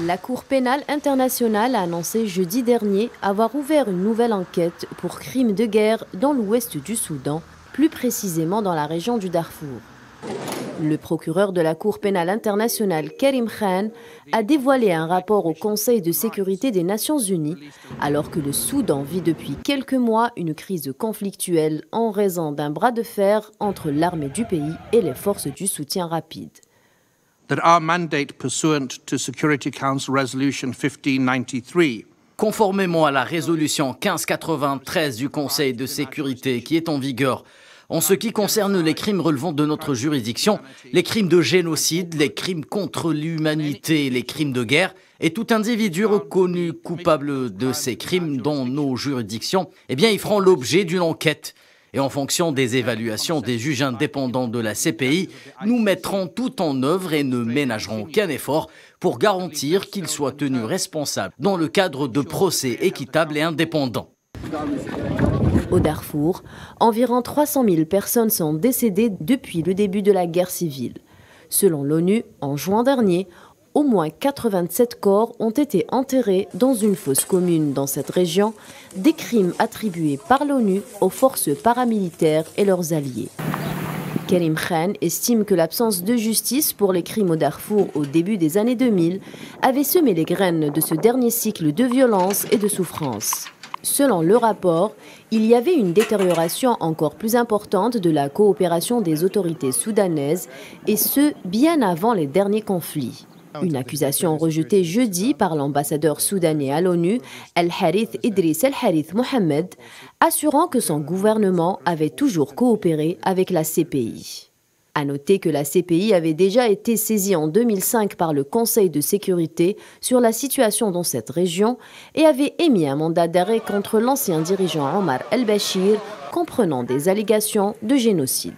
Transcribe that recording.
La Cour pénale internationale a annoncé jeudi dernier avoir ouvert une nouvelle enquête pour crimes de guerre dans l'ouest du Soudan, plus précisément dans la région du Darfour. Le procureur de la Cour pénale internationale, Karim Khan, a dévoilé un rapport au Conseil de sécurité des Nations Unies, alors que le Soudan vit depuis quelques mois une crise conflictuelle en raison d'un bras de fer entre l'armée du pays et les forces du soutien rapide. That our mandate pursuant to Security Council Resolution 1593. Conformément à la résolution 1593 du Conseil de sécurité qui est en vigueur, en ce qui concerne les crimes relevant de notre juridiction, les crimes de génocide, les crimes contre l'humanité, les crimes de guerre, et tout individu reconnu coupable de ces crimes dans nos juridictions, ils feront l'objet d'une enquête. Et en fonction des évaluations des juges indépendants de la CPI, nous mettrons tout en œuvre et ne ménagerons aucun effort pour garantir qu'ils soient tenus responsables dans le cadre de procès équitables et indépendants. Au Darfour, environ 300 000 personnes sont décédées depuis le début de la guerre civile. Selon l'ONU, en juin dernier, au moins 87 corps ont été enterrés dans une fosse commune dans cette région, des crimes attribués par l'ONU aux forces paramilitaires et leurs alliés. Karim Khan estime que l'absence de justice pour les crimes au Darfour au début des années 2000 avait semé les graines de ce dernier cycle de violence et de souffrance. Selon le rapport, il y avait une détérioration encore plus importante de la coopération des autorités soudanaises, et ce, bien avant les derniers conflits. Une accusation rejetée jeudi par l'ambassadeur soudanais à l'ONU, Al-Harith Idriss Al-Harith Mohamed, assurant que son gouvernement avait toujours coopéré avec la CPI. À noter que la CPI avait déjà été saisie en 2005 par le Conseil de sécurité sur la situation dans cette région et avait émis un mandat d'arrêt contre l'ancien dirigeant Omar El-Bashir, comprenant des allégations de génocide.